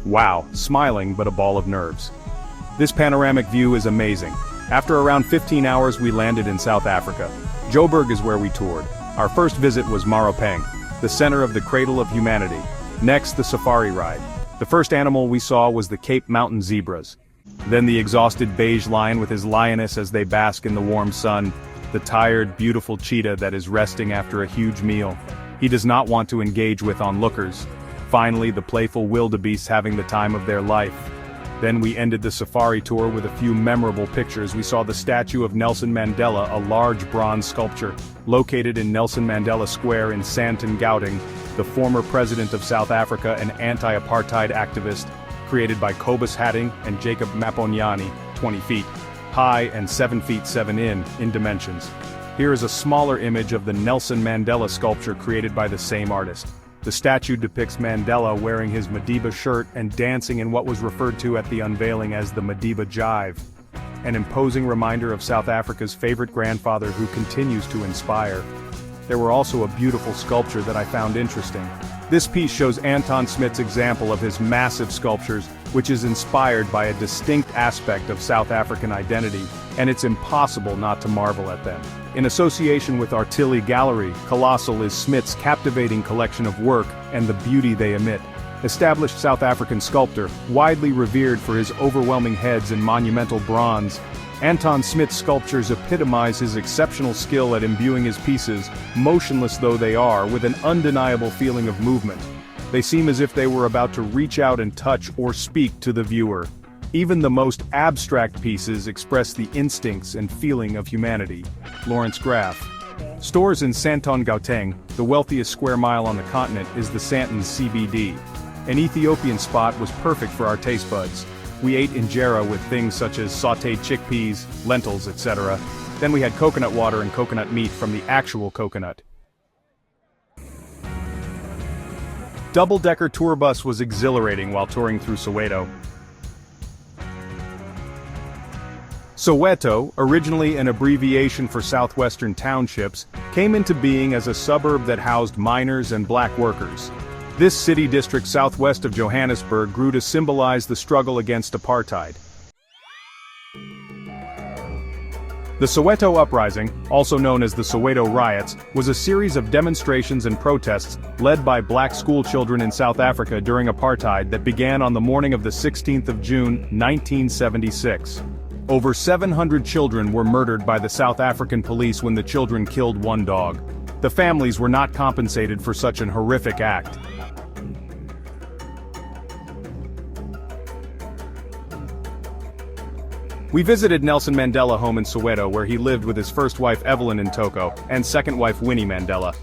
Wow, smiling but a ball of nerves. This panoramic view is amazing. After around 15 hours we landed in South Africa. Joburg is where we toured. Our first visit was Maropeng, the center of the cradle of humanity. Next, the safari ride. The first animal we saw was the Cape Mountain zebras. Then the exhausted beige lion with his lioness as they bask in the warm sun. The tired, beautiful cheetah that is resting after a huge meal. He does not want to engage with onlookers. Finally, the playful wildebeests having the time of their life. Then we ended the safari tour with a few memorable pictures. We saw the statue of Nelson Mandela, a large bronze sculpture, located in Nelson Mandela Square in Sandton, Gauteng, the former president of South Africa and anti-apartheid activist, created by Cobus Hatting and Jacob Maponyane, 20 feet high and 7 feet 7 in dimensions. Here is a smaller image of the Nelson Mandela sculpture created by the same artist. The statue depicts Mandela wearing his Madiba shirt and dancing in what was referred to at the unveiling as the Madiba Jive, an imposing reminder of South Africa's favorite grandfather who continues to inspire. There were also a beautiful sculpture that I found interesting. This piece shows Anton Smith's example of his massive sculptures, which is inspired by a distinct aspect of South African identity, and it's impossible not to marvel at them. In association with Artillery Gallery, Colossal is Smith's captivating collection of work and the beauty they emit. Established South African sculptor, widely revered for his overwhelming heads in monumental bronze, Anton Smith's sculptures epitomize his exceptional skill at imbuing his pieces, motionless though they are, with an undeniable feeling of movement. They seem as if they were about to reach out and touch or speak to the viewer. Even the most abstract pieces express the instincts and feeling of humanity. Lawrence Graff. Stores in Sandton, Gauteng, the wealthiest square mile on the continent, is the Sandton CBD. An Ethiopian spot was perfect for our taste buds. We ate injera with things such as sautéed chickpeas, lentils, etc. Then we had coconut water and coconut meat from the actual coconut. Double-decker tour bus was exhilarating while touring through Soweto. Soweto, originally an abbreviation for Southwestern Townships, came into being as a suburb that housed miners and black workers. This city district southwest of Johannesburg grew to symbolize the struggle against apartheid. The Soweto Uprising, also known as the Soweto Riots, was a series of demonstrations and protests led by black schoolchildren in South Africa during apartheid that began on the morning of the 16th of June, 1976. Over 700 children were murdered by the South African police when the children killed one dog. The families were not compensated for such an horrific act. We visited Nelson Mandela home in Soweto where he lived with his first wife Evelyn Ntoko and second wife Winnie Mandela.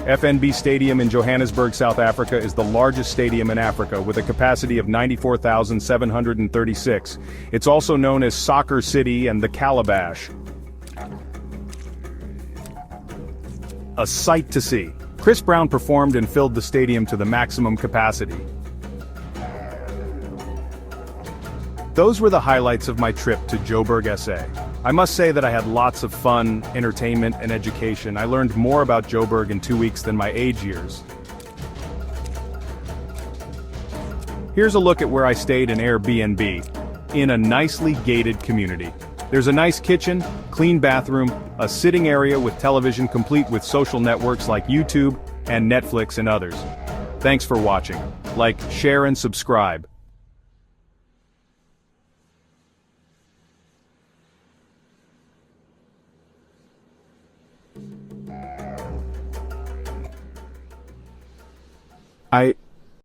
FNB Stadium in Johannesburg, South Africa is the largest stadium in Africa with a capacity of 94,736. It's also known as Soccer City and the Calabash. A sight to see. Chris Brown performed and filled the stadium to the maximum capacity. Those were the highlights of my trip to Joburg SA. I must say that I had lots of fun, entertainment, and education. I learned more about Joburg in 2 weeks than my age years. Here's a look at where I stayed in Airbnb, in a nicely gated community. There's a nice kitchen, clean bathroom, a sitting area with television complete with social networks like YouTube and Netflix and others. Thanks for watching. Like, share and subscribe. I